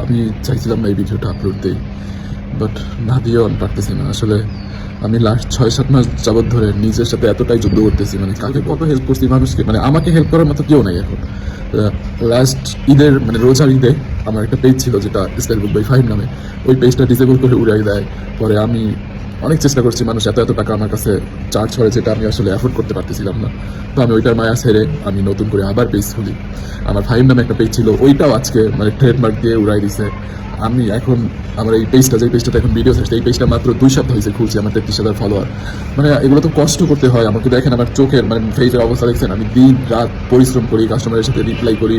আমি চাইছিলাম না এই ভিডিওটা আপলোড দিই, বাট না দিয়েও আমি পারতেছি না। আসলে আমি লাস্ট 6-7 মাস যাবৎ ধরে নিজের সাথে এতটাই যুদ্ধ করতেছি, মানে কাকে কত হেল্প করছি মানুষকে, মানে আমাকে হেল্প করার মতো কেউ নাই এখন। লাস্ট ঈদের মানে রোজার ঈদে আমার একটা পেজ ছিল যেটা স্টাইল বুক বাই ফাহিম নামে, ওই পেজটা ডিসেবল করে উড়াই দেয়। পরে আমি অনেক চেষ্টা করছি, মানুষ এত এত টাকা আমার কাছে চার্জ করে যেটা আমি আসলে অ্যাফোর্ড করতে পারতেছিলাম না। তো আমি ওইটার মায়া ছেড়ে আমি নতুন করে আবার পেজ খুলি। আমার ফাহিম নামে একটা পেজ ছিল, ওইটাও আজকে মানে ট্রেডমার্ক দিয়ে উড়াই দিছে। আমি এখন আমার এই পেজটা, যে পেজটাতে এখন ভিডিও আসছে, এই পেজটা মাত্র 2 সপ্তাহ হয়েছে খুলছি, আমার 33,000 ফলোয়ার। মানে এগুলো তো কষ্ট করতে হয় আমাকে। দেখেন আমার চোখের মানে ফেসের অবস্থা দেখছেন, আমি দিন রাত পরিশ্রম করি, কাস্টমারের সাথে রিপ্লাই করি,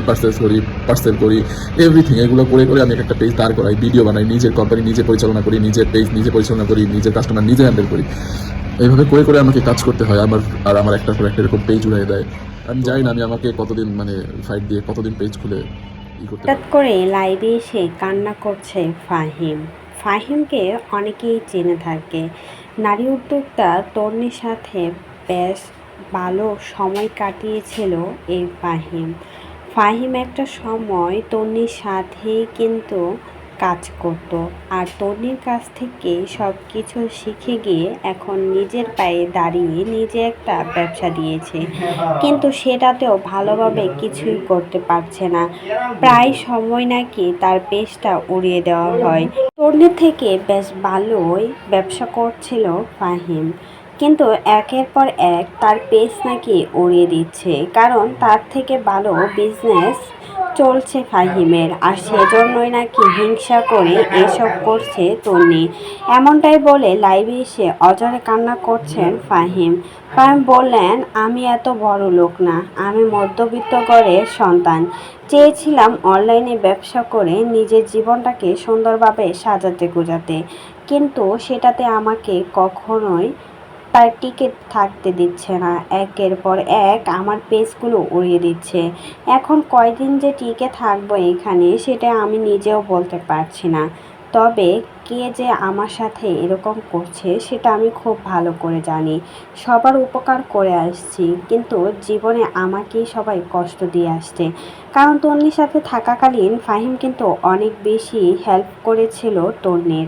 পার্সেল করি, এভরিথিং এগুলো করে করে আমি একটা পেজ দাঁড় করাই, ভিডিও বানাই, নিজের কোম্পানি নিজে পরিচালনা করি, নিজের পেজ নিজে পরিচালনা করি, নিজের কাস্টমার নিজে হ্যান্ডেল করি। এইভাবে করে করে আমাকে কাজ করতে হয় আমার একটার পর একটা এরকম পেজ উড়াই দেয়। আমি জানি না আমি আমাকে কতদিন মানে ফাইট দিয়ে কতদিন পেজ খুলে ই করতে হঠাৎ পারবো। করে লাইভে এসে কান্না করছে ফাহিম। ফাহিমকে অনেকেই চেনে থাকে। নারী উদ্যোক্তা তন্বীর সাথে বেশ ভালো সময় কাটিয়েছিল এই ফাহিম। ফাহিম একটা সময় তন্বীর সাথেই কিন্তু কাজ করত, আর তন্বীর কাছ থেকে সব কিছু শিখে গিয়ে এখন নিজের পায়ে দাঁড়িয়ে নিজে একটা ব্যবসা দিয়েছে, কিন্তু সেটাতেও ভালোভাবে কিছুই করতে পারছে না। প্রায় সময় নাকি তার পেজটা উড়িয়ে দেওয়া হয়। তন্বী থেকে বেশ ভালোই ব্যবসা করছিল ফাহিম, কিন্তু একের পর এক তার পেজ নাকি উড়িয়ে দিচ্ছে, কারণ তার থেকে ভালো বিজনেস চলছে ফাহিমের, আর সেজন্যই নাকি হিংসা করে এসব করছে তন্বী। এমনটাই বলে লাইভে এসে অঝরে কান্না করছেন ফাহিম। ফাহিম বললেন, আমি এত বড় লোক না, আমি মধ্যবিত্ত ঘরের সন্তান। চেয়েছিলাম অনলাইনে ব্যবসা করে নিজের জীবনটাকে সুন্দরভাবে সাজাতে গোজাতে, কিন্তু সেটাতে আমাকে কখনোই তার টিকে থাকতে দিচ্ছে না। একের পর এক আমার পেজগুলো উড়িয়ে দিচ্ছে। এখন কয়দিন যে টিকে থাকবো এখানে সেটা আমি নিজেও বলতে পারছি না। তবে কে যে আমার সাথে এরকম করছে সেটা আমি খুব ভালো করে জানি। সবার উপকার করে আসছি, কিন্তু জীবনে আমাকেই সবাই কষ্ট দিয়ে আসছে। কারণ তন্বীর সাথে থাকাকালীন ফাহিম কিন্তু অনেক বেশি হেল্প করেছিল তন্বীর।